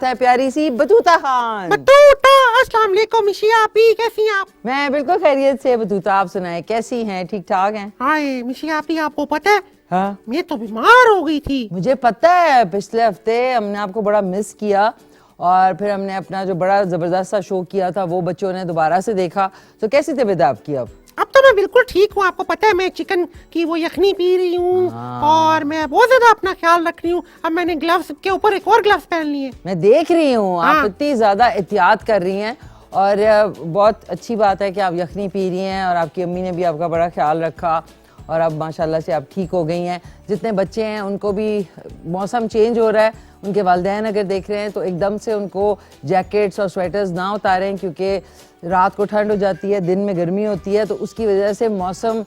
है प्यारी सी Battuta Khan. Battuta, अस्सलाम वालेकुम मिशिया आपी, कैसी हैं आप? मैं बिल्कुल खैरियत से। बतूता आप सुनाए, कैसी हैं? ठीक ठाक हैं? हाय मिशिया आपी, आपको पता है हाँ, मैं तो बीमार हो गई थी। मुझे पता है। पिछले हफ्ते हमने आपको बड़ा मिस किया और फिर हमने अपना जो बड़ा जबरदस्त सा शो किया था वो बच्चों ने दोबारा से देखा। तो कैसी तबीयत है आपकी अब तो मैं बिल्कुल ठीक हूँ। आपको पता है मैं चिकन की वो यखनी पी रही हूँ और मैं बहुत ज्यादा अपना ख्याल रख रही हूँ। अब मैंने ग्लव्स के ऊपर एक और ग्लव्स पहन लिए। मैं देख रही हूँ हाँ। आप इतनी ज्यादा एहतियात कर रही हैं और बहुत अच्छी बात है कि आप यखनी पी रही हैं और आपकी अम्मी ने भी आपका बड़ा ख्याल रखा और अब माशाल्लाह से आप ठीक हो गई हैं। जितने बच्चे हैं उनको भी मौसम चेंज हो रहा है, उनके वालिदैन अगर देख रहे हैं तो एकदम से उनको जैकेट्स और स्वेटर्स ना उतारें क्योंकि रात को ठंड हो जाती है, दिन में गर्मी होती है, तो उसकी वजह से मौसम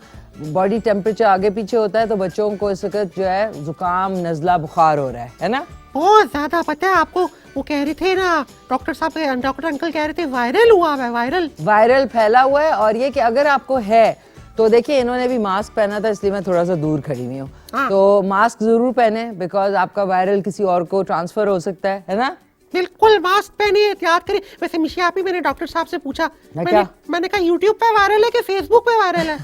बॉडी टेम्परेचर आगे पीछे होता है तो बच्चों को इस वक्त जो है जुकाम नज़ला बुखार हो रहा है ना। बहुत ज्यादा पता है आपको, वो कह रहे थे ना डॉक्टर साहब, डॉक्टर अंकल कह रहे थे वायरल हुआ है, वायरल फैला हुआ है। और ये कि अगर आपको है तो देखिए इन्होंने भी मास्क पहना था इसलिए मैं थोड़ा सा दूर खड़ी हुई हूँ। हाँ। तो मास्क जरूर पहने बिकॉज आपका वायरल किसी और को ट्रांसफर हो सकता है ना। बिल्कुल मास्क पहने, एहतियात करें। वैसे मिशिया आपी, मैंने डॉक्टर साहब से पूछा, मैंने कहा यूट्यूब पे वायरल है कि फेसबुक पे वायरल है?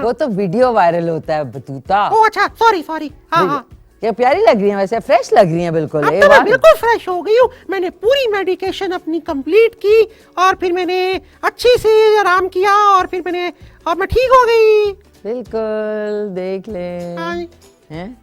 वो तो वीडियो वायरल होता है बतूता। ओ अच्छा, सॉरी। हाँ। ये प्यारी लग रही है, वैसे फ्रेश लग रही है बिल्कुल। अब तो मैं बिल्कुल फ्रेश हो गई हूँ। मैंने पूरी मेडिकेशन अपनी कंप्लीट की और फिर मैंने अच्छी से आराम किया और मैं ठीक हो गई। बिल्कुल देख लें। हैं?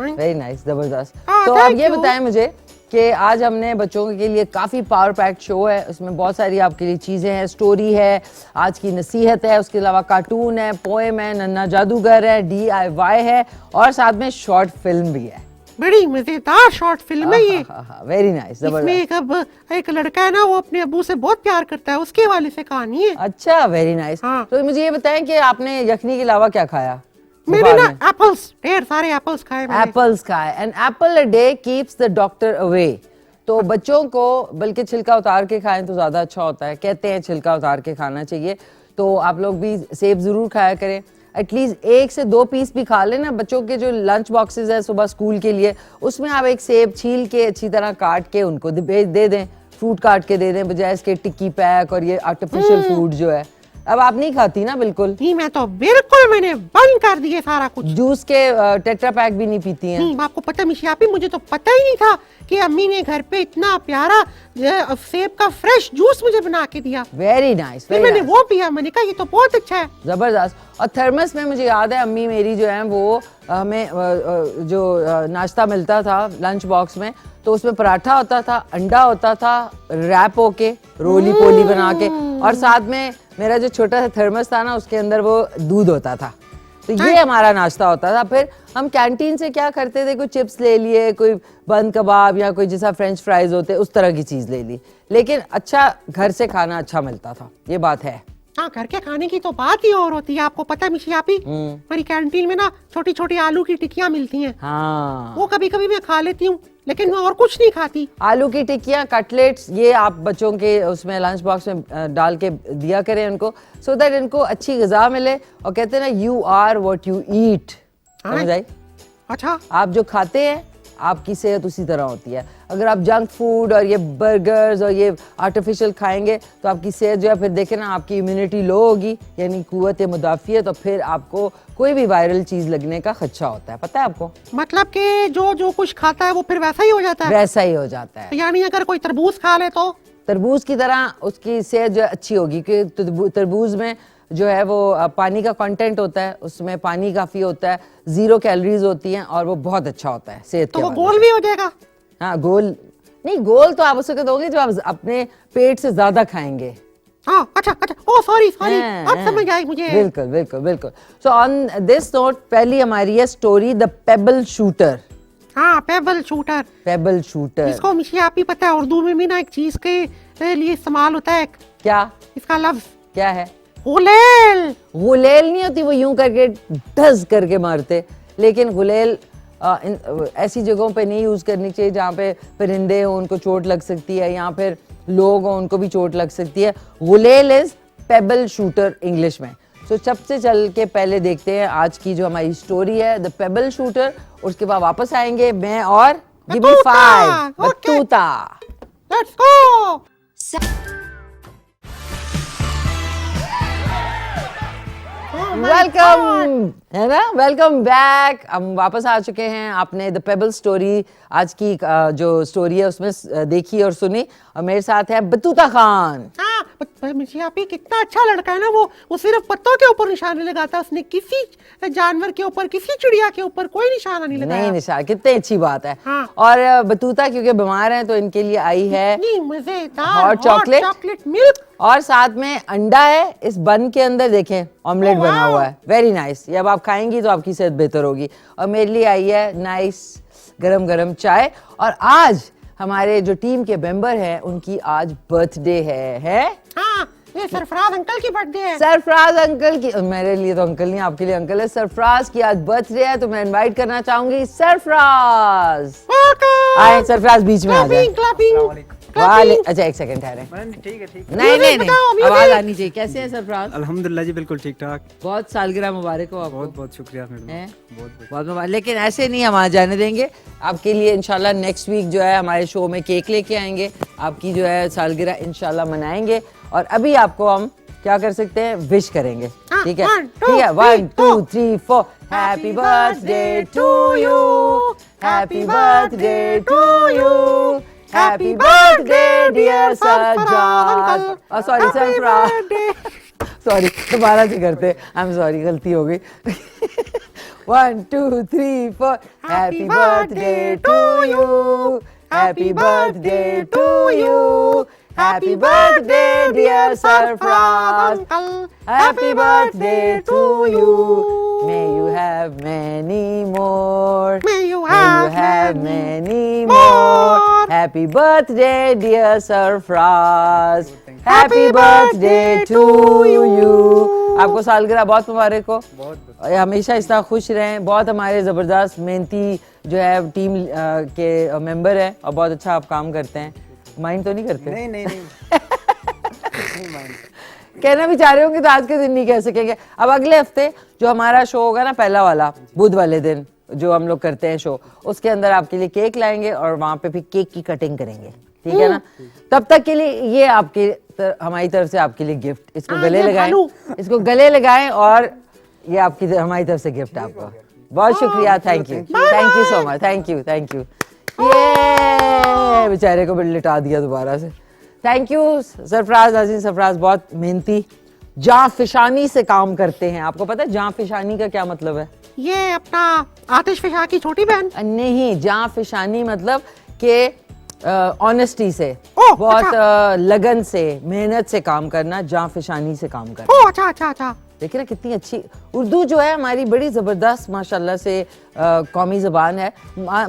वेरी नाइस, जबरदस्त। हाँ, तो अब ये you. बताएं मुझे कि आज हमने बच्चों के लिए काफ़ी पावर पैक्ड शो है, उसमें बहुत सारी आपके लिए चीज़ें हैं, स्टोरी है, आज की नसीहत है, उसके अलावा कार्टून है, पोएम है, नन्ना जादूगर है, DIY है और साथ में शॉर्ट फिल्म भी है। बड़ी मजेदार शॉर्ट फिल्म है ये। वेरी नाइस, जबरदस्त। एक लड़का है ना, वो अपने अब्बू से बहुत प्यार करता है, उसके हवाले से कहानी है। अच्छा, वेरी नाइस। हाँ। तो मुझे ये बताएं कि आपने यखनी के अलावा क्या खाया? मैंने ना एप्पल्स, ढेर सारे एप्पल्स खाए मैंने। एप्पल्स खाए। An apple a day keeps the doctor away. तो बच्चों को बल्कि छिलका उतार के खाएं तो ज्यादा अच्छा होता है, कहते हैं छिलका उतार के खाना चाहिए। तो आप लोग भी सेब जरूर खाया करें, एटलीस्ट 1 से 2 पीस भी खा लेना। बच्चों के जो लंच बॉक्सेस है सुबह स्कूल के लिए, उसमें आप एक सेब छील के अच्छी तरह काट के उनको दे दें, फ्रूट काट के दे दें, बजाय इसके टिक्की पैक और ये आर्टिफिशियल फूड जो है। अब आप नहीं खाती ना बिल्कुल? नहीं, मैं तो बिल्कुल मैंने बंद कर दिए सारा कुछ। जूस के टेट्रा पैक भी नहीं पीती हैं? नहीं, आपको पता मिशिया आपी, मुझे तो पता ही नहीं था कि अम्मी ने घर पे इतना प्यारा सेब का फ्रेश जूस मुझे बना के दिया। Very nice. मैंने वो पिया, मैंने कहा ये तो बहुत अच्छा है, जबरदस्त। और थर्मस में मुझे याद है अम्मी मेरी जो है वो हमें जो नाश्ता मिलता था लंच बॉक्स में, तो उसमें पराठा होता था, अंडा होता था रैप होके, रोली पोली बना के, और साथ में मेरा जो छोटा सा थर्मस था ना उसके अंदर वो दूध होता था। तो ये हमारा नाश्ता होता था। फिर हम कैंटीन से क्या करते थे, कोई चिप्स ले लिए, कोई बंद कबाब या कोई जैसा फ्रेंच फ्राइज होते उस तरह की चीज ले ली, लेकिन अच्छा घर से खाना अच्छा मिलता था, ये बात है। हाँ, घर के खाने की तो बात ही और होती है। आपको पता है मिशिया आपी, हमारी कैंटीन में ना छोटी छोटी आलू की टिक्कियाँ मिलती हैं। हाँ, वो कभी कभी मैं खा लेती हूँ, लेकिन मैं और कुछ नहीं खाती। आलू की टिक्कियाँ, कटलेट्स, ये आप बच्चों के उसमें लंच बॉक्स में डाल के दिया करें उनको, सो दैट इनको अच्छी ग़िज़ा मिले। और कहते हैं ना, you are what you eat. समझ आई? अच्छा, आप जो खाते हैं आपकी सेहत उसी तरह होती है। अगर आप जंक फूड और ये बर्गर्स और ये आर्टिफिशियल खाएंगे तो आपकी सेहत जो है, फिर देखें ना, आपकी इम्यूनिटी लो होगी, यानी कुव्वत मुदाफ़ियत, तो फिर आपको कोई भी वायरल चीज़ लगने का खदशा होता है। पता है आपको? मतलब कि जो कुछ खाता है वो फिर वैसा ही हो जाता है। वैसा ही हो जाता है। यानी अगर कोई तरबूज खा ले तो तरबूज की तरह उसकी सेहत जो है अच्छी होगी, क्योंकि तरबूज में जो है वो पानी का कंटेंट होता है, उसमें पानी काफ़ी होता है, 0 कैलोरीज होती हैं और वो बहुत अच्छा होता है सेहत के। तो वो गोल भी हो जाएगा? हाँ, गोल नहीं, गोल तो आप उसको दोगे जो आप अपने पेट से ज्यादा खाएंगे। हाँ, अच्छा, ओ सॉरी, अब समझ आई मुझे। बिल्कुल। सो ऑन दिस नोट, पहली हमारी है स्टोरी द पेबल शूटर। हाँ, पेबल शूटर। इसको मिशिया आप ही पता है, उर्दू में भी ना एक चीज के लिए इस्तेमाल होता है। क्या इसका लफ्ज क्या है? गुलेल नहीं होती, वो यूं करके धस करके मारते, लेकिन गुलेल ऐसी जगहों पे नहीं यूज करनी चाहिए जहाँ पे परिंदे हो, उनको चोट लग सकती है, या फिर लोग हो उनको भी चोट लग सकती है। गुलेल इज पेबल शूटर इंग्लिश में। सो सबसे चल के पहले देखते हैं आज की जो हमारी स्टोरी है, द पेबल शूटर। उसके बाद वापस आएंगे मैं और Give me 5. Okay. Batuta. Let's go. Oh my God. Welcome, है ना, वेलकम बैक। हम वापस आ चुके हैं। आपने द पेबल स्टोरी आज की जो स्टोरी है उसमें देखी और सुनी, और मेरे साथ है बतूता खान। हाँ, मिर्ची आप ही कितना अच्छा लड़का है ना। वो सिर्फ पत्तों के ऊपर निशाने लगाता है। उसने किसी जानवर के ऊपर, किसी चिड़िया के ऊपर कोई निशाना नहीं लगाया। नहीं निशान, कितनी अच्छी बात है। हाँ। और बतूता क्योंकि बीमार है तो इनके लिए आई है मजेदार हॉट चॉकलेट, चॉकलेट मिल्क, और साथ में अंडा है इस बन के अंदर। देखें ऑमलेट बना हुआ है, वेरी नाइस। ये अब आप खाएंगी तो आपकी सेहत बेहतर होगी। और मेरे लिए आई है नाइस गरम गरम चाय। और आज हमारे जो टीम के मेंबर हैं उनकी आज बर्थडे है। हाँ, ये सरफराज अंकल की बर्थडे है। सरफराज अंकल की, मेरे लिए तो अंकल नहीं, आपके लिए अंकल है। सरफराज की आज बर्थडे है तो मैं इनवाइट करना चाहूंगी सरफराज। आए सरफराज, बीच में आ जाए। क्लैपिंग वाले, अच्छा एक सेकंड ठहरे। ठीक है नहीं नहीं बताओ, नहीं, आवाज आनी चाहिए। कैसे हैं सरफराज? अल्हम्दुलिल्लाह जी, बिल्कुल ठीक ठाक। बहुत सालगिरह मुबारक हो आपको। बहुत बहुत शुक्रिया मैडम। हैं? बहुत बहुत मुबारक। लेकिन ऐसे नहीं हम आ जाने देंगे आपके लिए। इंशाल्लाह नेक्स्ट वीक जो है हमारे शो में केक लेके आएंगे, आपकी जो है सालगिरह इंशाल्लाह मनाएंगे। और अभी आपको हम क्या कर सकते हैं, विश करेंगे। हाँ, ठीक है, 1, 2, ठीक है, 1 2 3, 3 4। Happy birthday to you, happy birthday to you, happy birthday dear Sarfaraz. Sorry Sarfaraz, sorry दोबारा से करते। आई एम सॉरी, गलती हो गई। 1 2 3 4। Happy birthday to you, happy birthday to you, happy birthday dear Sarfaraz, happy birthday to you. May you have many more. May you May you have many more. Happy birthday, dear Sarfraz. Happy birthday to you. आपको सालगिरह बहुत मुबारक हो। बहुत हमेशा इस तरह खुश रहें। बहुत हमारे ज़बरदस्त मेहनती जो है टीम के मेंबर हैं और बहुत अच्छा आप काम करते हैं। माइंड तो नहीं करते? नहीं नहीं नहीं माइंड। कहना भी चाह रहे होंगे तो आज के दिन नहीं कह सकेंगे। अब अगले हफ्ते जो हमारा शो होगा ना, पहला वाला बुध वाले दिन जो हम लोग करते हैं शो, उसके अंदर आपके लिए केक लाएंगे और वहां पे भी केक की कटिंग करेंगे। ठीक है ना? तब तक के लिए ये आपके हमारी तरफ से आपके लिए गिफ्ट। इसको गले लगाएं, इसको गले लगाएं और ये आपकी हमारी तरफ से गिफ्ट आपको। बहुत शुक्रिया, thank you so much, thank you. ये बेचारे को लिटा दिया दोबारा से। Thank you Sarfaraz. नाज़रीन, सरफराज बहुत मेहनती जांफिशानी से काम करते हैं। आपको पता है जांफिशानी का क्या मतलब है? ये अपना आतिश फिशा की छोटी बहन। नहीं, जांफिशानी मतलब कि ऑनेस्टी से, ओह, बहुत लगन से, मेहनत से काम करना, जांफिशानी से काम करना। ओह अच्छा अच्छा अच्छा। देखिए ना कितनी अच्छी उर्दू जो है हमारी, बड़ी ज़बरदस्त माशाल्लाह से कौमी ज़बान है,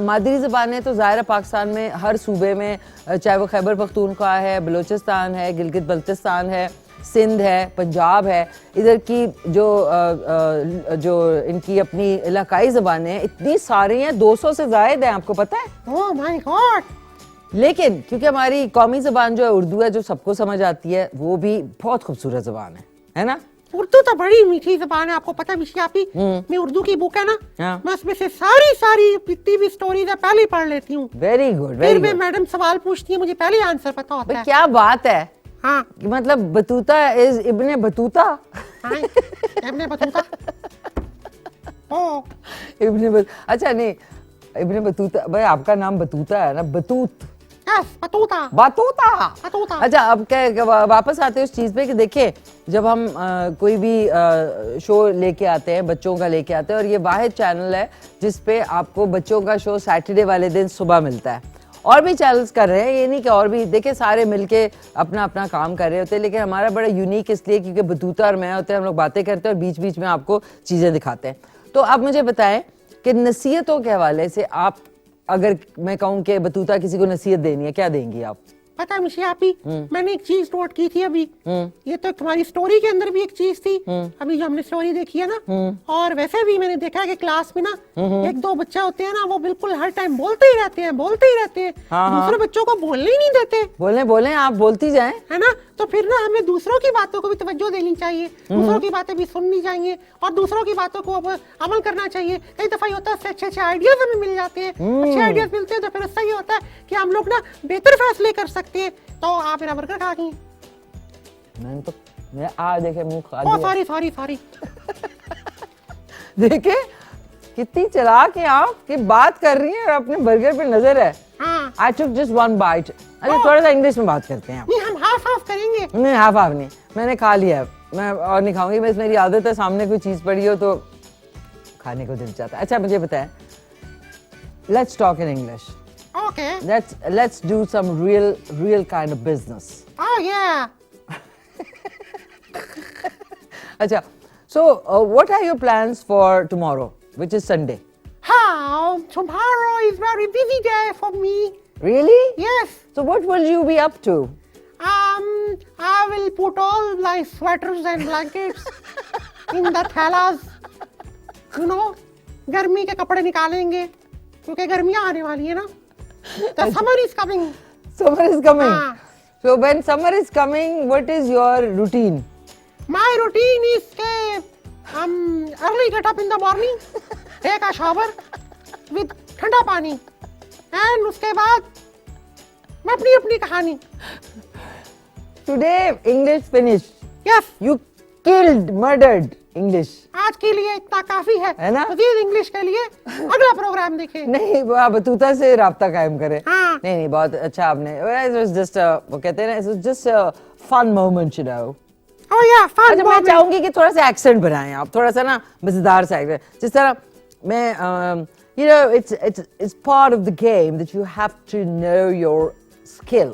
मादरी ज़बान है। तो ज़ाहिर पाकिस्तान में हर सूबे में, चाहे वो खैबर पख्तूनख्वा है, बलूचिस्तान है, गिलगित बल्तिस्तान है, सिंध है, पंजाब है, इधर की जो इनकी अपनी इलाकाई ज़बानें हैं, इतनी सारी हैं, 200 से ज़ायद हैं। आपको पता है? Oh my God. लेकिन क्योंकि हमारी कौमी ज़बान जो है उर्दू है, जो सबको समझ आती है, वो भी बहुत खूबसूरत ज़बान है ना? उर्दू तो बड़ी मीठी जबान है। आपको पता है मिशी आपी, मैं उर्दू की बुक है ना, हाँ। मैं उसमें से सारी जितनी भी स्टोरीज है पहले ही पढ़ लेती हूँ। वेरी गुड, फिर वेरी मैं गुड। मैडम सवाल पूछती है, मुझे पहले आंसर पता होता है। क्या बात है। हाँ मतलब बतूता इज इब्ने बतूता। हाँ, इब्ने बतूता। अच्छा नहीं, इब्ने बतूता, भाई आपका नाम बतूता है ना? बतूत, यस, बतूता। बतूता। बतूता। अच्छा, अब क्या वापस आते हैं उस चीज पे कि देखिए, जब हम कोई भी शो लेके आते हैं, बच्चों का लेके आते हैं, और ये वाहिद चैनल है जिस पे आपको बच्चों का शो सैटरडे वाले दिन सुबह मिलता है। और भी चैनल्स कर रहे हैं, ये नहीं कि और भी, देखिए सारे मिलके अपना अपना काम कर रहे होते हैं, लेकिन हमारा बड़ा यूनिक इसलिए क्योंकि बतूता और मैं होते हैं, हम लोग बातें करते हैं और बीच बीच में आपको चीज़ें दिखाते हैं। तो आप मुझे बताएं कि नसीहतों के हवाले से आप, अगर मैं कहूँ कि बतूता किसी को नसीहत देनी है, क्या देंगी आप? पता है मिशी आपी, मैंने एक चीज नोट की थी अभी। ये तो तुम्हारी स्टोरी के अंदर भी एक चीज थी, अभी जो हमने स्टोरी देखी है ना, और वैसे भी मैंने देखा है कि क्लास में ना एक दो बच्चे होते हैं ना, वो बिल्कुल हर टाइम बोलते ही रहते हैं। हाँ, दूसरे बच्चों को बोलने ही नहीं देते। बोलें आप बोलती जाएं, है ना? तो फिर ना हमें दूसरों की बातों को भी तवज्जो देनी चाहिए, दूसरों की बातें भी सुननी चाहिए और दूसरों की बातों को अब अमल करना चाहिए। कई दफा ये होता है अच्छे अच्छे आइडियाज हमें मिल जाते हैं, अच्छे आइडियाज मिलते हैं तो फिर उससे ये होता है कि हम लोग ना बेहतर फैसले कर सकते हैं। तो आप मेरा बर्गर खा गई। मैंने तो मेरा आ देखे मुंह खा ओ दिया। सॉरी देखे कितनी चालाक है आप कि बात कर रही है और अपने बर्गर पे नजर है। हाँ I took just one bite. अच्छा थोड़ा सा इंग्लिश में बात करते हैं। नहीं, हम हाफ हाफ करेंगे। नहीं हाफ हाफ नहीं, मैंने खा लिया है, मैं और नहीं खाऊंगी। बस मेरी आदत है सामने कोई चीज पड़ी हो तो खाने को दिल चाहता है। अच्छा मुझे बताएं, let's talk in English. Okay. Let's do some real kind of business. Oh yeah. अच्छा, so what are your plans for tomorrow, which is Sunday? How tomorrow is very busy day for me. Really? Yes. So what will you be up to? I will put all my sweaters and blankets in the thalas. You know, गर्मी के कपड़े निकालेंगे क्योंकि गर्मियाँ आने वाली है ना। The summer is coming. Summer is coming. हाँ. So when summer is coming, what is your routine? My routine is के early get up in the morning, take a shower with ठंडा पानी and उसके बाद मैं अपनी अपनी कहानी। Today English finished. Yes. You killed, murdered English. आज के लिए इतना काफी है ना? मज़ीद इंग्लिश के लिए अगला प्रोग्राम देखें। नहीं वो आप बतूता से राब्ता कायम करें। हाँ। नहीं बहुत अच्छा आपने। It was just वो कहते हैं ना, it was just a fun moment, you know. Oh yeah, fun अच्छा मैं moment. चाहूंगी कि थोड़ा सा एक्सेंट बनाएं आप, थोड़ा सा ना मजेदार सा एक्सेंट। जिस तरह मैं you know it's part of the game that you have to know your skill.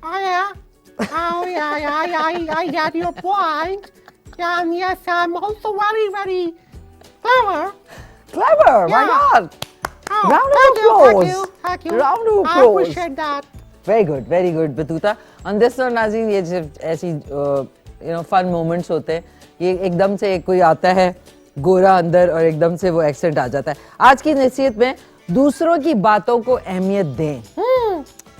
Oh yeah. Oh yeah, I get your point. Yeah, and yes, I'm also very clever. Clever, my Yeah. God. Oh, Round of thank applause. you. Round of I applause. appreciate that. Very good Battuta. On this one नाज़रीन, ये सिर्फ ऐसी you know fun moments होते हैं। ये एकदम से कोई आता है गोरा अंदर और एकदम से वो एक्सेंट आ जाता है। आज की नसीहत में दूसरों की बातों को अहमियत दें।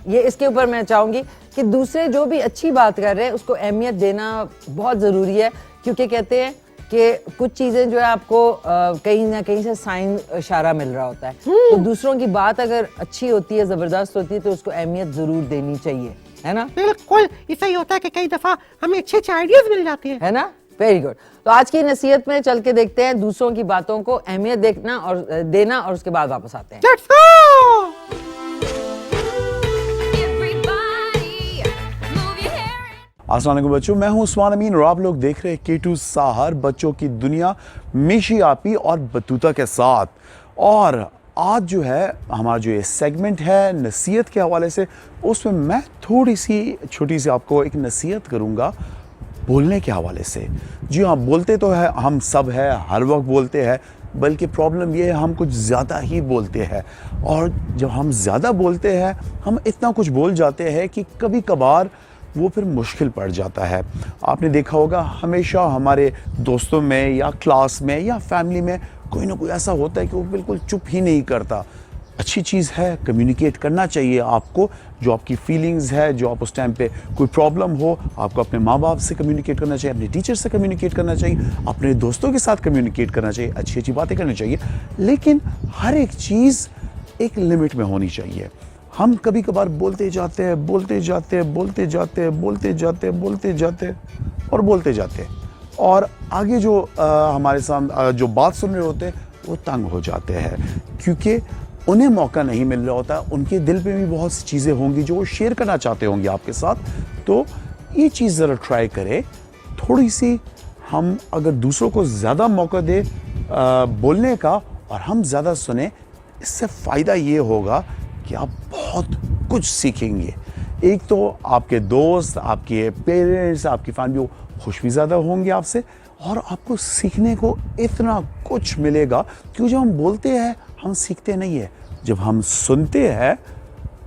ये इसके ऊपर मैं चाहूंगी कि दूसरे जो भी अच्छी बात कर रहे हैं उसको अहमियत देना बहुत ज़रूरी है, क्योंकि कहते हैं कि कुछ चीज़ें जो है आपको कहीं ना कहीं से साइन इशारा मिल रहा होता है। तो दूसरों की बात अगर अच्छी होती है, ज़बरदस्त होती है, तो उसको अहमियत ज़रूर देनी चाहिए, है ना? बिल्कुल, इससे ही होता है कि कई दफा हमें अच्छे आइडियाज मिल जाते हैं, है ना? Very good. तो आज की नसीहत में चल के देखते हैं, दूसरों की बातों को अहमियत देखना और देना, और उसके बाद वापस आते हैं। Let's go! अस्सलाम वालेकुम बच्चों, मैं हूं उस्मान अमीन और आप लोग देख रहे हैं K2 साहर बच्चों की दुनिया, मीशी आपी और बतूता के साथ। और आज जो है हमारा जो ये सेगमेंट है नसीहत के हवाले से, उसमें मैं थोड़ी सी छोटी सी आपको एक नसीहत करूंगा बोलने के हवाले से। जी हाँ, बोलते तो है हम सब है, हर वक्त बोलते हैं, बल्कि प्रॉब्लम ये है हम कुछ ज़्यादा ही बोलते हैं। और जब हम ज़्यादा बोलते हैं, हम इतना कुछ बोल जाते हैं कि कभी कभार वो फिर मुश्किल पड़ जाता है। आपने देखा होगा हमेशा हमारे दोस्तों में या क्लास में या फैमिली में कोई ना कोई ऐसा होता है कि वो बिल्कुल चुप ही नहीं करता। अच्छी चीज़ है, कम्युनिकेट करना चाहिए आपको, जो आपकी फीलिंग्स है, जो आप उस टाइम पे कोई प्रॉब्लम हो, आपको अपने माँ बाप से कम्युनिकेट करना चाहिए, अपने टीचर से कम्युनिकेट करना चाहिए, अपने दोस्तों के साथ कम्युनिकेट करना चाहिए, अच्छी अच्छी बातें करनी चाहिए। लेकिन हर एक चीज़ एक लिमिट में होनी चाहिए। हम कभी कभार बोलते जाते हैं और आगे जो हमारे सामने जो बात सुन रहे होते हैं वो तंग हो जाते हैं, क्योंकि उन्हें मौका नहीं मिल रहा होता। उनके दिल पे भी बहुत सी चीज़ें होंगी जो वो शेयर करना चाहते होंगे आपके साथ। तो ये चीज़ ज़रा ट्राई करें, थोड़ी सी हम अगर दूसरों को ज़्यादा मौका दें बोलने का और हम ज़्यादा सुने, इससे फ़ायदा ये होगा कि आप बहुत कुछ सीखेंगे। एक तो आपके दोस्त, आपके पेरेंट्स, आपकी फैमिली खुश भी ज़्यादा होंगे आपसे, और आपको सीखने को इतना कुछ मिलेगा। क्योंकि जब हम बोलते हैं हम सीखते नहीं है, जब हम सुनते हैं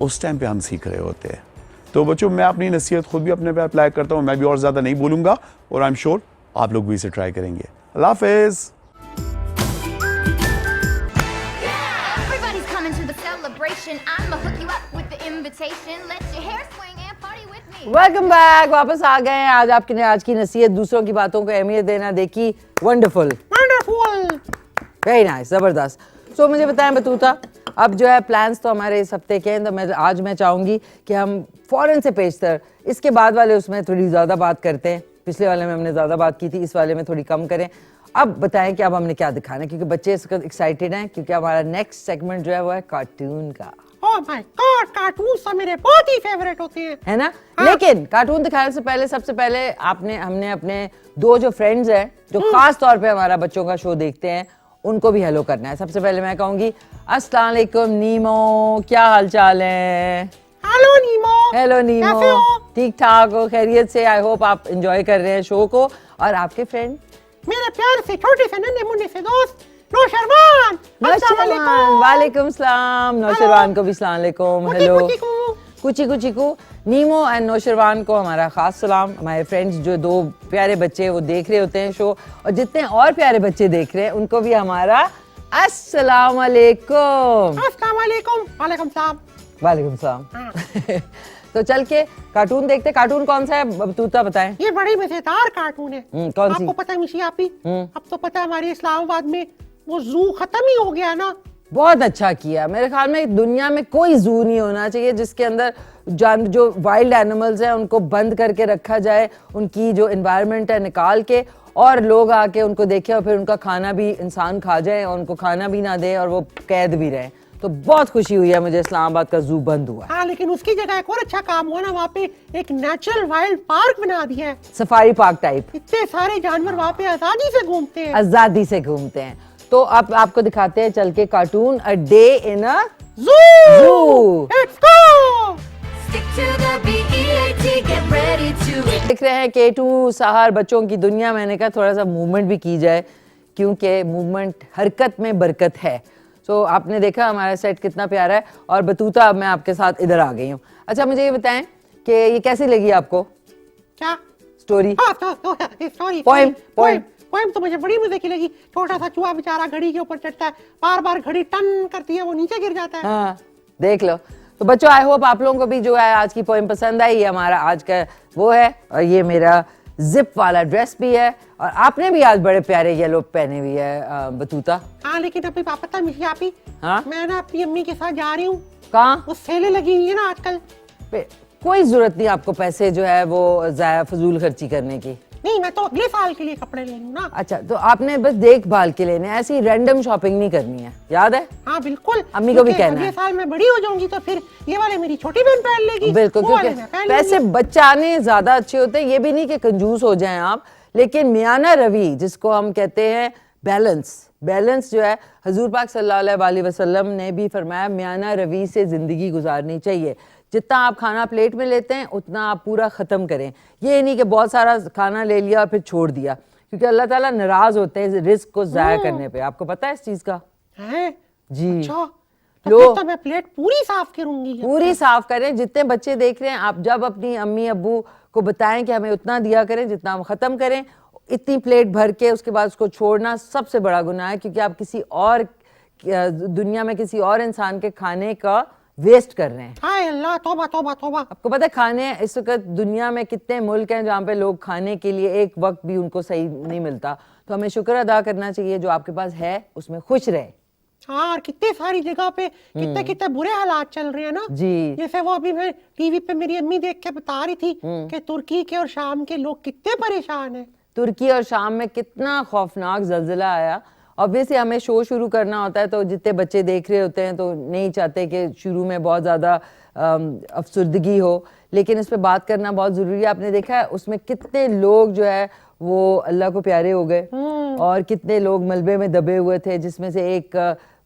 उस टाइम पे हम सीख रहे होते हैं। तो बच्चों, मैं अपनी नसीहत खुद भी अपने पे अप्लाई करता हूँ, मैं भी और ज़्यादा नहीं बोलूँगा, और आई एम श्योर आप लोग भी इसे ट्राई करेंगे। अल्लाह हाफ़िज़। Everybody's coming to the celebration. I'ma hook you up with the invitation. Let your hair swing and party with me. Welcome back, वापस आ गए हैं। आज आपकी आज की नसीहत, दूसरों की बातों को अहमियत देना देखी। Wonderful, wonderful. वेरी नाइस, जबरदस्त। सो मुझे बताएं बतूता, अब जो है प्लान्स तो हमारे इस हफ्ते के हैं, तो आज मैं चाहूंगी कि हम फौरन से पेशतर इसके बाद वाले उसमें थोड़ी ज़्यादा बात करते हैं। पिछले वाले में हमने ज़्यादा बात की थी, इस वाले में थोड़ी कम करें। अब बताएं कि अब हमने क्या दिखाना है, क्योंकि बच्चे इस वक्त एक्साइटेड हैं, क्योंकि हमारा नेक्स्ट सेगमेंट जो है वो है कार्टून का, ओह माय गॉड, कार्टून सब मेरे बहुत ही फेवरेट होते हैं। है ना। लेकिन कार्टून दिखाने से पहले सबसे पहले हमने अपने दो जो फ्रेंड्स हैं जो खास तौर पे हमारा बच्चों का शो देखते हैं, उनको भी हेलो करना है। सबसे पहले मैं कहूंगी अस्सलाम वालेकुम नीमो, क्या हाल चाल है? हेलो नीमो। हेलो कैसे नीमो, हो? ठीक ठाक हो, खैरियत से? आई होप आप एंजॉय कर रहे हैं शो को। और आपके फ्रेंड मेरे प्यार से छोटे से नन्हे मुन्ने से दोस्त नौशरवान। अस्सलाम वालेकुम। वालेकुम सलाम। नौशरवान को भी सलाम वालेकुम। कुची हेलो कुची कू। कुची कुची को। नीमो एंड नौशरवान को हमारा खास सलाम। हमारे फ्रेंड्स जो दो प्यारे बच्चे वो देख रहे होते हैं शो, और जितने और प्यारे बच्चे देख रहे हैं उनको भी हमारा अस्सलाम वालेकुम। अस्सलाम वालेकुम। वालेकुम सलाम। वालेकुम सलाम। तो चल के कार्टून देखते। कार्टून कौन सा है तूता बताएं? ये बड़ी मजेदार कार्टून है। कौन सी? आपको पता है मिशी आपी, अब तो पता है हमारे इस्लामाबाद में वो जू खत्म ही हो गया ना। बहुत अच्छा किया। मेरे ख्याल में दुनिया में कोई जू नहीं होना चाहिए जिसके अंदर जो वाइल्ड एनिमल्स हैं उनको बंद करके रखा जाए, उनकी जो एनवायरनमेंट है निकाल के, और लोग आके उनको देखें और फिर उनका खाना भी इंसान खा जाए और उनको खाना भी ना दे और वो कैद भी रहे। तो बहुत खुशी हुई है मुझे इस्लामाबाद का जू बंद हुआ। हाँ, लेकिन उसकी जगह एक और अच्छा काम हुआ ना, वहाँ पे एक नेचुरल वाइल्ड पार्क बना दिया है। सफारी पार्क टाइप, इतने सारे जानवर वहाँ पे आजादी से घूमते हैं। आजादी से घूमते हैं। तो अब आपको दिखाते हैं चल के कार्टून अ डे इन अ जू। Let's go. Stick to the BEAT, get ready to देख रहे हैं K2 साहर बच्चों की दुनिया। मैंने कहा थोड़ा सा मूवमेंट भी की जाए, क्योंकि मूवमेंट हरकत में बरकत है। तो आपने देखा हमारा सेट कितना प्यारा है। और बतूता अब मैं आपके साथ इधर आ गई हूँ। अच्छा मुझे ये बताएं कि ये कैसी लगी आपको क्या स्टोरी? हाँ, सॉरी, Poem, poem. पोएम तो मुझे बड़ी मजे की लगी। छोटा सा चूहा बेचारा घड़ी के ऊपर चढ़ता है, बार बार घड़ी टन करती है, वो नीचे गिर जाता है। हाँ, देख लो। तो बच्चों आई होप आप लोगों को भी जो है आज की पोएम पसंद आई। ये हमारा आज का वो है, और ये मेरा जिप वाला ड्रेस भी है, और आपने भी आज बड़े प्यारे येलो पहने हुई है बतूता। हाँ, लेकिन अपनी पता मिशी आपी, हाँ? मैं ना अपनी अम्मी के साथ जा रही हूँ। कहाँ? वो सेलें लगी हुई है ना आजकल। कोई जरूरत नहीं आपको पैसे जो है वो जाया फजूल खर्ची करने की। नहीं, मैं तो अगले साल के लिए कपड़े ले लूँ ना। अच्छा, तो आपने बस देखभाल के लेने, ऐसी रैंडम शॉपिंग नहीं करनी है, याद है? हाँ बिल्कुल। अम्मी को भी क्योंकि कहना है। अगले साल मैं बड़ी हो जाऊंगी तो फिर ये वाले मेरी छोटी बहन पहन लेगी। बिल्कुल, वो वाले क्योंकि मैं पहन पैसे लूंगी। बचाने ज्यादा अच्छे होते हैं। ये भी नहीं कि कंजूस हो जाएं आप, लेकिन मियाना रवि जिसको हम कहते हैं बैलेंस जो है, हजूर पाक सल्लल्लाहु अलैहि वसल्लम ने भी फरमाया मियाना रवि से जिंदगी गुजारनी चाहिए। जितना आप खाना प्लेट में लेते हैं उतना आप पूरा ख़त्म करें। ये नहीं कि बहुत सारा खाना ले लिया और फिर छोड़ दिया, क्योंकि अल्लाह ताला नाराज होते हैं रिस्क को ज़ाया करने पे। आपको पता है इस चीज़ का? है? जी। अच्छा, तो लो। फिर तो मैं प्लेट पूरी साफ करूंगी। पूरी साफ करें। जितने बच्चे देख रहे हैं, आप जब अपनी अम्मी अब्बू को बताएं कि हमें उतना दिया करें जितना हम ख़त्म करें, इतनी प्लेट भर के उसके बाद उसको छोड़ना सबसे बड़ा गुनाह है, क्योंकि आप किसी और दुनिया में किसी और इंसान के खाने का वेस्ट कर रहे हैं। हाय अल्लाह, तौबा तौबा तौबा। आपको पता है खाने इस वक्त दुनिया में कितने मुल्क हैं जहाँ पे लोग खाने के लिए एक वक्त भी उनको सही नहीं मिलता। तो हमें शुक्र अदा करना चाहिए, जो आपके पास है उसमें खुश रहे। हाँ, और कितने सारी जगह पे कितने कितने बुरे हालात चल रहे हैं ना जी। जैसे वो अभी मैं टीवी पे मेरी अम्मी देख के बता रही थी कि तुर्की के और शाम के लोग कितने परेशान हैं। तुर्की और शाम में कितना खौफनाक जल्जिला आया। ऑब्वियसली हमें शो शुरू करना होता है, तो जितने बच्चे देख रहे होते हैं तो नहीं चाहते कि शुरू में बहुत ज़्यादा अफसरदगी हो, लेकिन इस पे बात करना बहुत ज़रूरी है। आपने देखा है उसमें कितने लोग जो है वो अल्लाह को प्यारे हो गए, और कितने लोग मलबे में दबे हुए थे, जिसमें से एक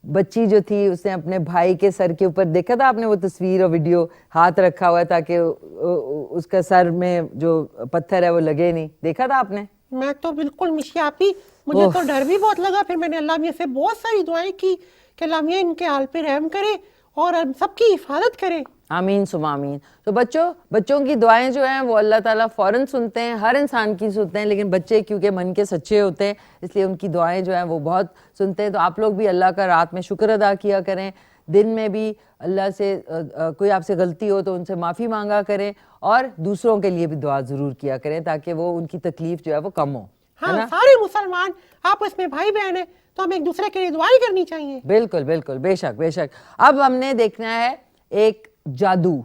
बच्ची जो थी उसने अपने भाई के सर के ऊपर, देखा था आपने वो तस्वीर और वीडियो, हाथ रखा हुआ ताकि उसका सर में जो पत्थर है वो लगे नहीं, देखा था आपने? मैं तो बिल्कुल मिशियापी, मुझे तो डर भी बहुत लगा। फिर मैंने अल्लाह मियां से बहुत सारी दुआएं की कि अल्लाह मियां इनके हाल पे रहम करे और हम सबकी हिफाजत करे। आमीन सुमा आमीन। तो बच्चों की दुआएं जो हैं वो अल्लाह ताला फौरन सुनते हैं, हर इंसान की सुनते हैं, लेकिन बच्चे क्योंकि मन के सच्चे होते हैं इसलिए उनकी दुआएं जो हैं वो बहुत सुनते हैं। तो आप लोग भी अल्लाह का रात में शुक्र अदा किया करें, दिन में भी अल्लाह से कोई आपसे गलती हो तो उनसे माफ़ी मांगा करें और दूसरों के लिए भी दुआ ज़रूर किया करें ताकि वो उनकी तकलीफ जो है वो कम हो, है हाँ ना? सारे मुसलमान आपस में भाई बहन है तो हमें एक दूसरे के लिए दुआई करनी चाहिए। बिल्कुल बिल्कुल, बेशक बेशक। अब हमने देखना है एक जादू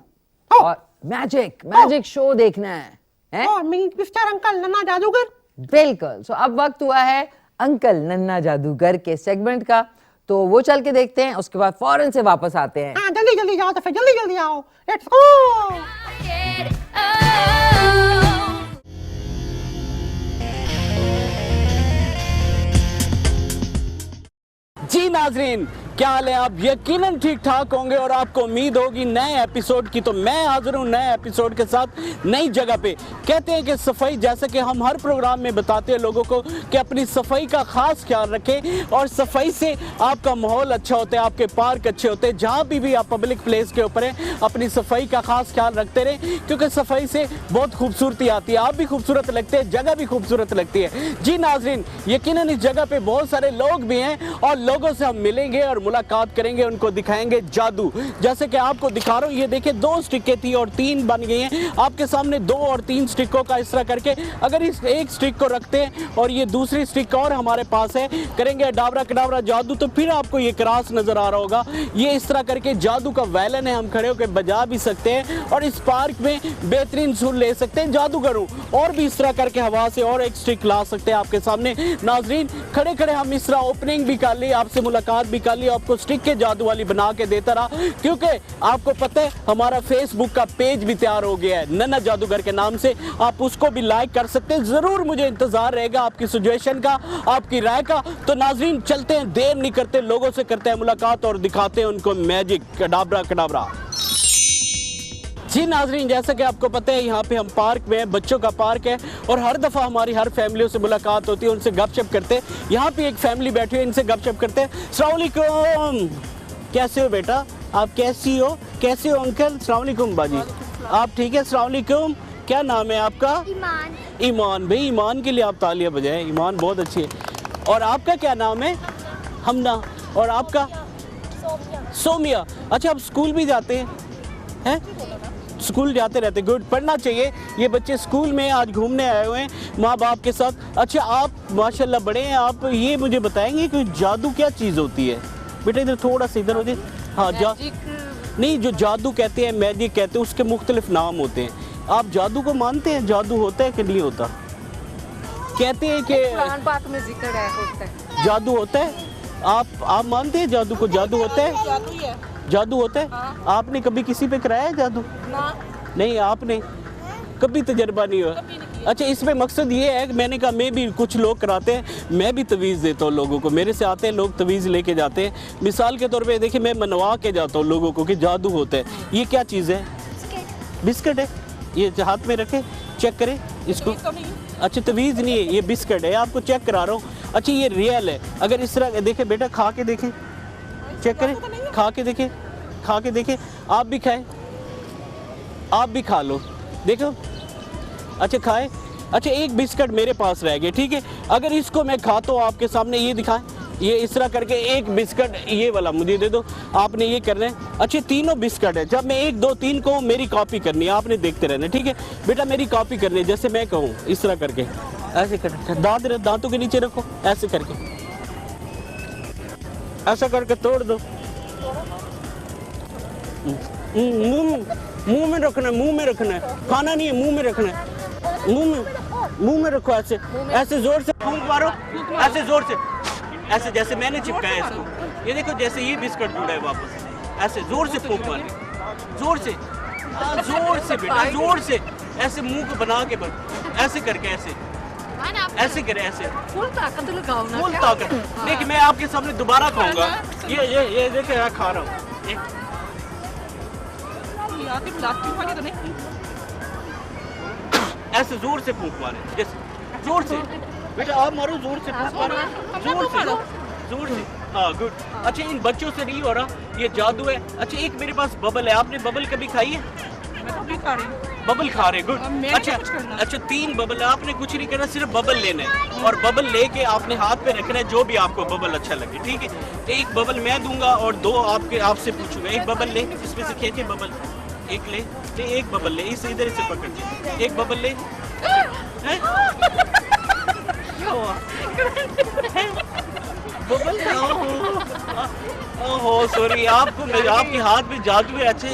और मैजिक शो देखना है? मिस्टर अंकल नन्ना जादूगर। बिल्कुल। सो अब वक्त हुआ है अंकल नन्ना जादूगर के सेगमेंट का, तो वो चल के देखते हैं, उसके बाद फौरन से वापस आते हैं। हाँ जल्दी जल्दी जाओ तो फिर जल्दी जल्दी आओ, लेट्स गो। Get oh. जी नाजरीन, क्या हाल है? आप यकीनन ठीक ठाक होंगे और आपको उम्मीद होगी नए एपिसोड की। तो मैं हाजिर हूँ नए एपिसोड के साथ नई जगह पे। कहते हैं कि सफाई, जैसे कि हम हर प्रोग्राम में बताते हैं लोगों को कि अपनी सफाई का खास ख्याल रखें और सफाई से आपका माहौल अच्छा होता है, आपके पार्क अच्छे होते हैं। जहाँ भी आप पब्लिक प्लेस के ऊपर हैं अपनी सफाई का खास ख्याल रखते रहें, क्योंकि सफाई से बहुत खूबसूरती आती है, आप भी खूबसूरत लगते हैं, जगह भी खूबसूरत लगती है। जी नाजरीन, यकीनन इस जगह पे बहुत सारे लोग भी हैं और लोगों से हम मिलेंगे और मुलाकात करेंगे, उनको दिखाएंगे जादू। जैसे कि आपको दिखा रहा हूँ, ये देखिए 2 स्टिकें थी और 3 बन गई हैं आपके सामने। 2 और 3 स्टिकों का इस तरह करके अगर इस एक स्टिक को रखते हैं और ये दूसरी स्टिक और हमारे पास है, करेंगे डाबरा कडाबरा जादू, तो फिर आपको ये क्रॉस नजर आ रहा होगा। ये इस तरह करके जादू का वैलन है, हम खड़े होकर बजा भी सकते हैं और इस पार्क में बेहतरीन सुर ले सकते हैं जादूगरों। और भी इस तरह करके हवा से और एक स्टिक ला सकते हैं आपके सामने। नाजरीन, खड़े खड़े हम इस तरह ओपनिंग भी कर ली, आपसे मुलाकात भी कर ली, आपको स्टिक के जादू वाली बना के देता रहा, क्योंकि आपको पता है हमारा फेसबुक का पेज भी तैयार हो गया है नन्ना जादूगर के नाम से, आप उसको भी लाइक कर सकते हैं। जरूर मुझे इंतजार रहेगा आपकी सजेशन का, आपकी राय का। तो नाजरीन चलते हैं, देर नहीं करते, लोगों से करते हैं मुलाकात और दिखाते हैं उनको मैजिक कडाबरा कडाबरा। जी नाजरीन, जैसा कि आपको पता है यहाँ पे हम पार्क में हैं, बच्चों का पार्क है और हर दफ़ा हमारी हर फैमिलियों से मुलाकात होती है, उनसे गपशप करते हैं। यहाँ पे एक फैमिली बैठी है, इनसे गपशप करते हैं। अस्सलाम वालेकुम, कैसे हो बेटा? आप कैसी हो? कैसे हो अंकल? अस्सलाम वालेकुम बाजी, आप ठीक है? अस्सलाम वालेकुम, क्या नाम है आपका? ईमान। ईमान भाई, ईमान के लिए आप तालियां बजाएं, ईमान बहुत अच्छी है। और आपका क्या नाम है? हमना। और आपका? सोमिया। अच्छा, आप स्कूल भी जाते हैं? स्कूल जाते रहते, गुड, पढ़ना चाहिए। ये बच्चे स्कूल में आज घूमने आए हुए हैं माँ बाप के साथ। अच्छा, आप माशाल्लाह बड़े हैं, आप ये मुझे बताएंगे कि जादू क्या चीज़ होती है? बेटा इधर थोड़ा सा इधर हो जाए। हाँ, नहीं, जो जादू कहते हैं, मैजिक कहते हैं, उसके मुख्तलिफ नाम होते हैं। आप जादू को मानते हैं? जादू होता है कि नहीं होता? कहते हैं कि कुरान पाक में जिक्र है, होता है। जादू होता है। आप मानते हैं जादू को? जादू होता है? जादू ही है। जादू होता है? हाँ। आपने कभी किसी पे कराया है जादू? ना, नहीं, आपने कभी तजर्बा नहीं हुआ? अच्छा, इसमें मकसद ये है कि मैंने कहा मैं भी, कुछ लोग कराते हैं, मैं भी तवीज़ देता हूँ लोगों को, मेरे से आते हैं लोग तवीज़ लेके जाते हैं। मिसाल के तौर पे देखिए, मैं मनवा के जाता हूँ लोगों को कि जादू होता है। ये क्या चीज़ है? बिस्किट है। ये हाथ में रखे, चेक करें इसको। अच्छा, तवीज़ नहीं है, ये बिस्किट है, आपको चेक करा रहा हूँ। अच्छा, ये रियल है। अगर इस तरह देखे बेटा, खा के देखें, चेक करें, खा के देखें, खा के देखें, आप भी खाएं, आप भी खा लो, देखो। अच्छा, खाए। अच्छा, एक बिस्किट मेरे पास रह गया, ठीक है? अगर इसको मैं खाता हूँ आपके सामने, ये दिखाएं, ये इस तरह करके एक बिस्किट ये वाला मुझे दे दो, आपने ये करना है। अच्छा, तीनों बिस्किट है, जब मैं 1 2 3 कहूँ मेरी कॉपी करनी है, आपने देखते रहना, ठीक है बेटा? मेरी कॉपी करनी है, जैसे मैं कहूँ इस तरह करके, ऐसे कर, दांतों के नीचे रखो, ऐसे करके, ऐसा करके तोड़ दो। मुंह में रखना है, मुंह में रखना है, खाना नहीं है, मुंह में रखना है, मुंह में रखो, ऐसे ऐसे जोर से फूंक मारो, ऐसे जोर से, ऐसे जैसे मैंने चिपकाया इसको, ये देखो जैसे ये बिस्किट जुड़ा है वापस, ऐसे जोर से फूंक मारनी, जोर से, जोर से बेटा, जोर से, ऐसे मुंह को बना के बस ऐसे करके, ऐसे करे, ऐसे फुल ताकत लगाओ ना, फुल ताकत। देखिए, मैं आपके सामने दोबारा खाऊंगा, ये देखिए मैं खा रहा हूँ, वाली तो नहीं। ऐसे जोर से फूंक मारे, जैसे जोर से बेटा, आप मारो, जोर से फूंक मारो, जोर से, जोर से। हाँ, गुड। अच्छा, इन बच्चों से नहीं हो रहा, ये जादू है। अच्छा, एक मेरे पास बबल है, आपने बबल कभी खाई है? मैं तो भी खा रही हूँ। बबल खा रहे गुड। मैंने अच्छा कुछ करना। अच्छा 3 बबल, आपने कुछ नहीं करना, सिर्फ बबल लेना है और बबल लेके आपने हाथ पे रखना है जो भी आपको बबल अच्छा लगे, ठीक है। एक बबल मैं दूंगा और 2 आपसे पूछूंगा। एक बबल ले, इसमें से खींचे बबल, एक ले, एक बबल ले, इसे इधर से पकड़ के एक बबल ले। हैं? क्या हुआ? बबल ओहो सॉरी, आपके हाथ में जादू है। अच्छे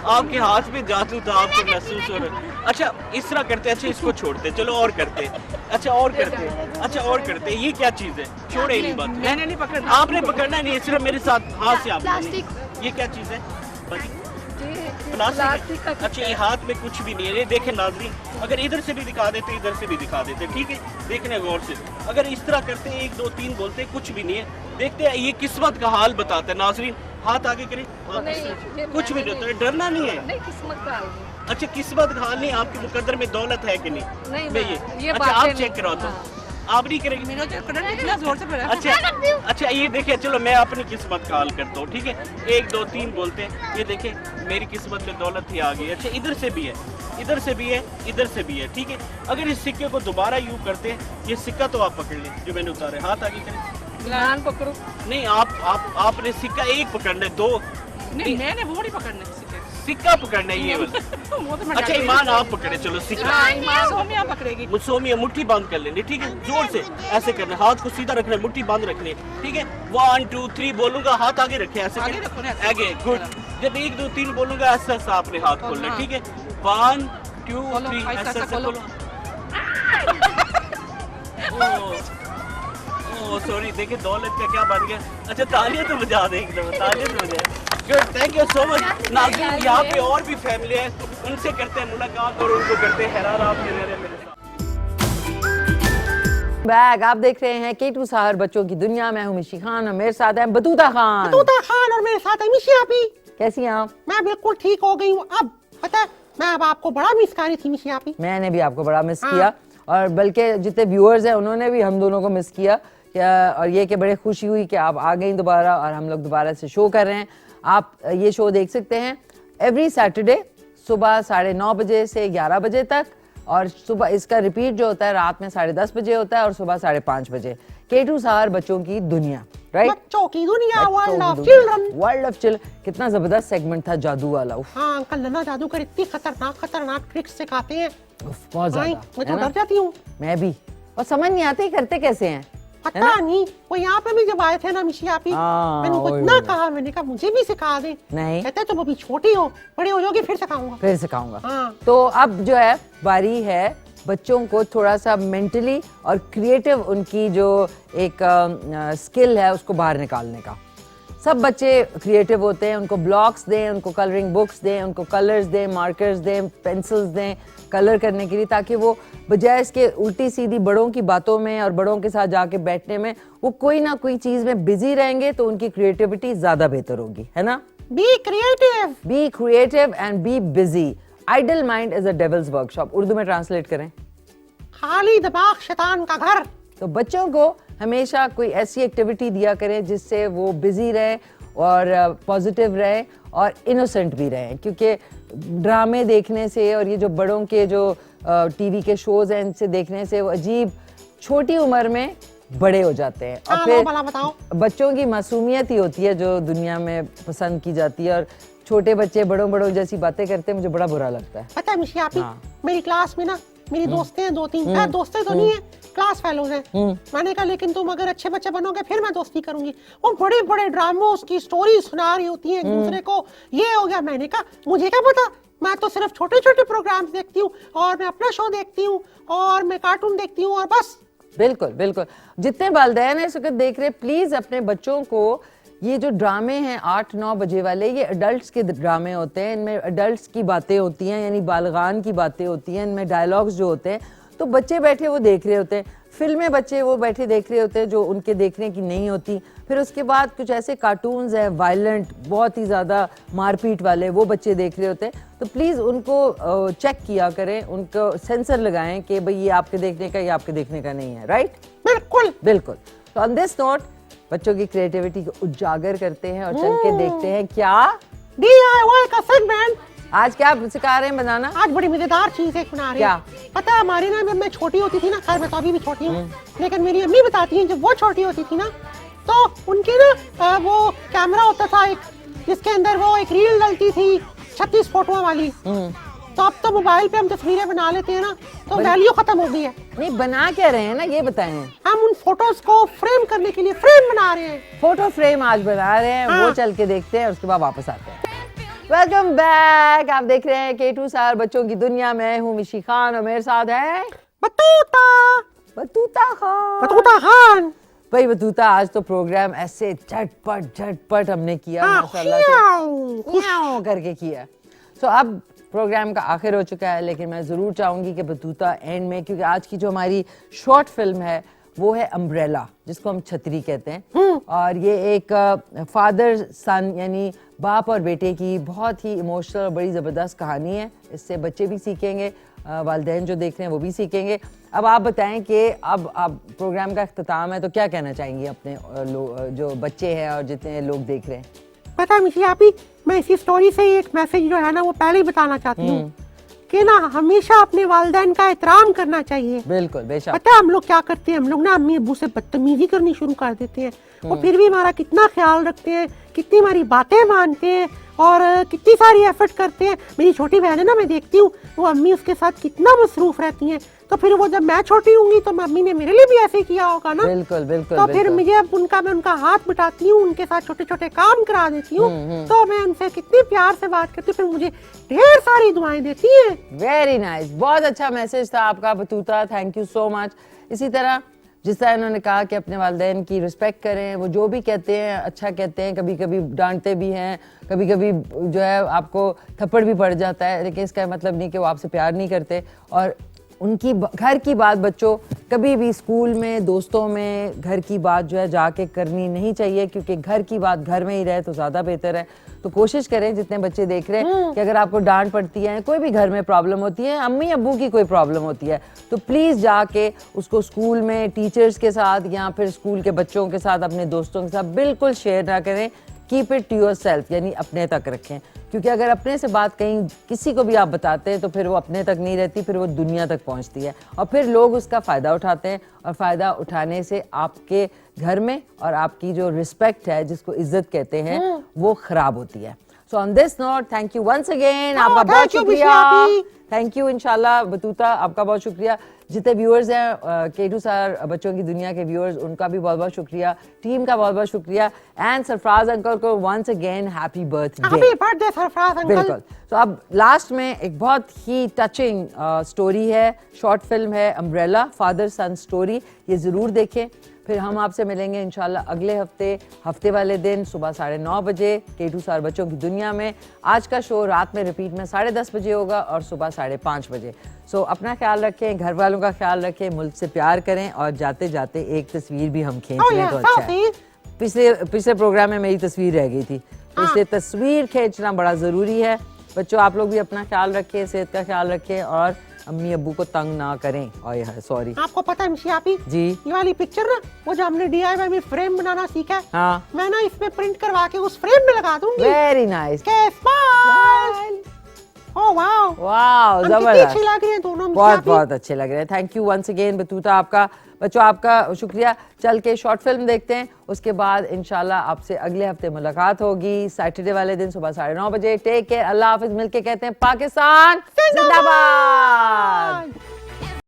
आपके हाथ में जादू था, आपको महसूस हो रहा है। अच्छा इस तरह करते हैं, अच्छा इसको छोड़ते, चलो और करते, अच्छा और करते, ये क्या चीज है? छोड़े नहीं बात, मैंने नहीं पकड़ना। आपने पकड़ना नहीं है, सिर्फ मेरे साथ हाथ से आप प्लास्टिक। ये क्या चीज है? प्लास्टिक का अच्छा ये हाथ में कुछ भी नहीं है। ये देखें नाज़रीन, अगर इधर से भी दिखा देते, इधर से भी दिखा देते, ठीक है, देखने गौर से। अगर इस तरह करते 1 2 3 बोलते, कुछ भी नहीं है। देखते हैं, ये किस्मत का हाल बताता है नाज़रीन। हाथ आगे करें, कुछ भी नहीं होता है, डरना नहीं है। नहीं, किस्मत का हाल नहीं। अच्छा किस्मत का हाल नहीं, आपके मुकद्दर में दौलत है कि नहीं? नहीं, मैं ये अच्छा बातें आप नहीं। चेक करो तो हाँ। आप नहीं करेंगे? मैंने जो करना इतना जोर से पड़ा। अच्छा ये देखिए, चलो मैं अपनी किस्मत का हाल करता हूँ, ठीक है। 1 2 3 बोलते हैं, ये देखिए मेरी किस्मत में दौलत ही आ गई। अच्छा इधर से भी है, इधर से भी है, इधर से भी है, ठीक है। अगर इस सिक्के को दोबारा यूं करते हैं, ये सिक्का तो आप पकड़ लें जो मैंने उतारा है, हाथ आगे करें। लान पकड़ो। नहीं आपने सिक्का एक पकड़ना है, 2 नहीं, मैंने वो नहीं पकड़ना किसी के। सिक्का पकड़ना है ये वाला। वो तो मैं अच्छा ईमान आप पकड़े, चलो सिक्का। हाँ, ईमान सोमिया पकड़ेगी। सोमिया मुट्ठी बांध कर लेनी, ठीक है, जोर से ऐसे करना, हाथ को सीधा रखना है, मुट्ठी बांध रखनी है, ठीक है। 1 2 3 बोलूंगा, हाथ आगे रखे, ऐसे आगे करें। रखो ना, ऐसे। आगे गुड। जब 1 2 3 बोलूंगा, ऐसा ऐसा आपने हाथ खोलना, हाँ। ठीक है। 1 2 खोलो, 3 ऐसा ऐसा ऐसा खोलो। ओह सॉरी, देखिए दौलत का क्या बन गया। अच्छा तालियां तो बजा दें एकदम, तालियां तो बजाएं। Good, thank you so much नाज़रीन। यहाँ पे और भी फैमिली है, उनसे करते हैं मुलाकात और उनको करते हैं हैरान। आप मेरे साथ बैग आप देख रहे हैं K2 साहर बच्चों की दुनिया। मैं हूं मिशी खान और मेरे साथ है बतूता खान। बतूता खान और मेरे साथ है मिशी आपी। कैसी हैं आप? मैं बिल्कुल ठीक हो गई हूँ। अब पता है, मैं अब आपको बड़ा मिस कर रही थी मिशी आपी। मैंने भी आपको बड़ा मिस हाँ। किया और बल्कि जितने व्यूअर्स हैं उन्होंने भी हम दोनों को मिस किया। और ये कि बड़े खुशी हुई कि आप आ गई दोबारा और हम लोग दोबारा से शो कर रहे हैं। आप ये शो देख सकते हैं एवरी सैटरडे सुबह 9:30 बजे से 11 बजे तक, और सुबह इसका रिपीट जो होता है रात में 10:30 बजे होता है और सुबह 5:30 बजे। K2 साहर बच्चों की दुनिया, राइट? बच्चों की दुनिया, world of children. World of children, कितना जबरदस्त सेगमेंट था, जादू वाला। उफ, हाँ अंकल नन्ना जादूगर इतनी खतरनाक ट्रिक्स सिखाते हैं। उफ, बहुत हाँ, ज्यादा, मैं है तो ना? डर जाती हूँ। मैं भी, और समझ नहीं आते करते कैसे हैं। पता नहीं, वो यहाँ पे भी जब आए थे ना मिशी आपी, हाँ, मैंने उनको वही, इतना वही। कहा, मैंने कहा मुझे भी सिखा दे। नहीं। कहते तुम अभी छोटी हो, बड़ी हो जाओगी फिर सिखाऊंगा। फिर सिखाऊंगा। हाँ। तो अब जो है बारी है बच्चों को थोड़ा सा मेंटली और क्रिएटिव उनकी जो एक स्किल है उसको बाहर निकालने का। सब बच्चे क्रिएटिव होते हैं, उनको ब्लॉक्स दें, उनको कलरिंग बुक्स दें, उनको कलर्स दें, मार्कर्स दें, पेंसिल्स दें कलर करने के लिए, ताकि वो बजाय इसके उल्टी सीधी बड़ों की बातों में और बड़ों के साथ जाके बैठने में वो कोई ना कोई चीज़ में बिजी रहेंगे, तो उनकी क्रिएटिविटी ज़्यादा बेहतर होगी, है ना? Be creative. Be creative and be busy. Idle mind is a devil's workshop. Urdu में ट्रांसलेट करें, खाली दिमाग शैतान का घर। तो बच्चों को हमेशा कोई ऐसी एक्टिविटी दिया करें जिससे वो बिजी रहे और पॉजिटिव रहे और इनोसेंट भी रहे, क्योंकि ड्रामे देखने से और ये जो बड़ों के जो टीवी के शोज हैं इनसे देखने से वो अजीब छोटी उम्र में बड़े हो जाते हैं। और हाँ, भला बताओ। बच्चों की मासूमियत ही होती है जो दुनिया में पसंद की जाती है, और छोटे बच्चे बड़ों जैसी बातें करते हैं, मुझे बड़ा बुरा लगता है। पता है मिशी आपी, हाँ। मेरी क्लास में ना मेरी दोस्तें हैं 2-3, खैर दोस्तें तो नहीं है, क्लास फेलोज हैं। मैंने कहा लेकिन तुम अगर अच्छे बच्चे बनोगे फिर मैं दोस्ती करूंगी। वो बड़े बड़े ड्रामों की स्टोरी सुना रही होती है एक दूसरे को, ये हो गया। मैंने कहा मुझे क्या पता, मैं तो सिर्फ छोटे छोटे प्रोग्राम्स देखती हूँ और मैं अपना शो देखती हूँ और मैं कार्टून देखती हूँ और बस। बिल्कुल बिल्कुल। जितने वालिदैन इस वक्त देख रहे, प्लीज अपने बच्चों को ये जो ड्रामे हैं 8-9 बजे वाले, ये अडल्ट्स के ड्रामे होते हैं, इनमें अडल्ट्स की बातें होती हैं, यानी बालगान की बातें होती हैं, इनमें डायलॉग्स जो होते हैं, तो बच्चे बैठे वो देख रहे होते हैं। फिल्में बच्चे वो बैठे देख रहे होते हैं जो उनके देखने की नहीं होती। फिर उसके बाद कुछ ऐसे कार्टून्स हैं वायलेंट, बहुत ही ज़्यादा मारपीट वाले, वो बच्चे देख रहे होते हैं। तो प्लीज़ उनको चेक किया करें, उनको सेंसर लगाएं कि भाई ये आपके देखने का, ये आपके देखने का नहीं है, राइट? बिल्कुल बिल्कुल। तो ऑन दिस नोट बच्चों की क्रिएटिविटी को उजागर करते हैं और चल के देखते हैं क्या DIY का सेगमेंट आज क्या सिखा रहे हैं बनाना? आज बड़ी मजेदार चीज एक बना रहे क्या? हैं। पता है हमारी ना जब मैं छोटी होती थी ना, खैर मैं तो अभी भी छोटी हूँ, लेकिन मेरी अम्मी बताती हैं जब वो छोटी होती थी ना तो उनके ना वो कैमरा होता था एक, जिसके अंदर वो एक रील डलती थी 36 फोटो वाली। तो अब तो मोबाइल पे हम तस्वीरें बना लेते हैं ना, तो वैल्यू खत्म हो गई है। नहीं, बना क्या रहे हैं ना, ये बताएं। हम उन फोटोज को फ्रेम करने के लिए फ्रेम बना रहे हैं। फोटो फ्रेम आज बना रहे हैं, वो चल के देखते हैं, उसके बाद वापस आते हैं। वेलकम बैक, आप देख रहे हैं K2 सार बच्चों की दुनिया में। हूँ मिशी खान और मेरे साथ है Battuta Battuta Khan. Battuta Khan. भाई बतूता, आज तो प्रोग्राम ऐसे झटपट हमने किया, हाँ, माशाल्लाह से म्याऊं करके किया। सो अब प्रोग्राम का आखिर हो चुका है, लेकिन मैं ज़रूर चाहूँगी कि बतूता एंड में, क्योंकि आज की जो हमारी शॉर्ट फिल्म है वो है अम्ब्रेला, जिसको हम छतरी कहते हैं। और ये एक फादर सन यानी बाप और बेटे की बहुत ही इमोशनल और बड़ी ज़बरदस्त कहानी है। इससे बच्चे भी सीखेंगे, वालिदैन जो देख रहे हैं वो भी सीखेंगे। अब आप बताएं कि अब प्रोग्राम का इख्तिताम है, तो क्या कहना चाहेंगी अपने जो बच्चे हैं और जितने लोग देख रहे हैं? पता है मिशी आप ही, मैं इसी स्टोरी से एक मैसेज जो है ना वो पहले ही बताना चाहती हूँ कि ना हमेशा अपने वालिदैन का एहतराम करना चाहिए। बिल्कुल, बेशक। पता है हम लोग क्या करते हैं, हम लोग ना अम्मी अब्बू से बदतमीजी करनी शुरू कर देते हैं, और फिर भी हमारा कितना ख्याल रखते हैं, कितनी हमारी बातें मानते हैं और कितनी सारी एफर्ट करते हैं। मेरी छोटी बहन है ना, मैं देखती हूँ वो अम्मी उसके साथ कितना मसरूफ रहती हैं, तो फिर वो जब मैं छोटी होंगी तो मम्मी ने मेरे लिए भी ऐसे ही किया होगा ना। बिल्कुल बिल्कुल। तो फिर मुझे अब मैं उनका हाथ बटाती हूँ, उनके साथ छोटे छोटे काम करा देती हूँ, तो मैं उनसे कितनी प्यार से बात करती हूँ, फिर मुझे ढेर सारी दुआएं देती हैं। वेरी नाइस, बहुत अच्छा मैसेज था आपका Battuta, thank you so much. इसी तरह जिस तरह इन्होंने कहा कि अपने वालिदैन की रिस्पेक्ट करें, वो जो भी कहते हैं अच्छा कहते हैं, कभी कभी डांटते भी हैं, कभी कभी जो है आपको थप्पड़ भी पड़ जाता है, लेकिन इसका मतलब नहीं कि वो आपसे प्यार नहीं करते। और उनकी घर की बात बच्चों कभी भी स्कूल में, दोस्तों में, घर की बात जो है जाके करनी नहीं चाहिए, क्योंकि घर की बात घर में ही रहे तो ज़्यादा बेहतर है। तो कोशिश करें, जितने बच्चे देख रहे हैं, कि अगर आपको डांट पड़ती है, कोई भी घर में प्रॉब्लम होती है, अम्मी अब्बू की कोई प्रॉब्लम होती है, तो प्लीज़ जाके उसको स्कूल में टीचर्स के साथ या फिर स्कूल के बच्चों के साथ, अपने दोस्तों के साथ बिल्कुल शेयर ना करें। Keep it to yourself, यानी अपने तक रखें, क्योंकि अगर अपने से बात कहीं किसी को भी आप बताते हैं तो फिर वो अपने तक नहीं रहती, फिर वो दुनिया तक पहुंचती है और फिर लोग उसका फ़ायदा उठाते हैं, और फ़ायदा उठाने से आपके घर में और आपकी जो रिस्पेक्ट है, जिसको इज्जत कहते हैं, वो ख़राब होती है। So on this note, thank you once again, आपका बहुत शुक्रिया। थैंक यू इंशाल्लाह बतूता, आपका बहुत शुक्रिया। जितने व्यूअर्स हैं K2 सार बच्चों की दुनिया के व्यूअर्स, उनका भी बहुत बहुत शुक्रिया, टीम का बहुत बहुत शुक्रिया, एंड सरफराज अंकल को once again happy birthday. Happy birthday Sarfaraz uncle. बिल्कुल। तो अब लास्ट में एक बहुत ही टचिंग स्टोरी है, शॉर्ट फिल्म है अम्ब्रेला, फादर सन स्टोरी, ये ज़रूर देखें। फिर हम आपसे मिलेंगे इंशाल्लाह अगले हफ्ते वाले दिन सुबह 9:30 बजे K2 सार बच्चों की दुनिया में। आज का शो रात में रिपीट में 10:30 बजे होगा और सुबह 5:30 बजे। सो अपना ख्याल रखें, घर वालों का ख्याल रखें, मुल्क से प्यार करें, और जाते जाते एक तस्वीर भी हम खींच लें तो अच्छा है। पिछले प्रोग्राम में मेरी तस्वीर रह गई थी, तो इसलिए तस्वीर खींचना बड़ा ज़रूरी है। बच्चों आप लोग भी अपना ख्याल रखें, सेहत का ख्याल रखें, और अम्मी अब्बू को तंग ना करें। और सॉरी, आपको पता है मिशी आपी जी, ये वाली पिक्चर ना, वो जो हमने DIY में फ्रेम बनाना सीखा है, हाँ, मैं ना इसमें प्रिंट करवा के उस फ्रेम में लगा दूंगी। Very nice, smile. Oh wow wow, कितनी जबरदस्त, अच्छी लग रही है दोनों मिशी बहुत आपी। बहुत अच्छे लग रहे हैं। Thank you once again Batuta, आपका बच्चों आपका शुक्रिया। चल के शॉर्ट फिल्म देखते हैं, उसके बाद इंशाल्लाह आपसे अगले हफ्ते मुलाकात होगी, सैटरडे वाले दिन सुबह 9:30 बजे। टेक केयर, अल्लाह हाफिज। मिलके कहते हैं पाकिस्तान जिंदाबाद।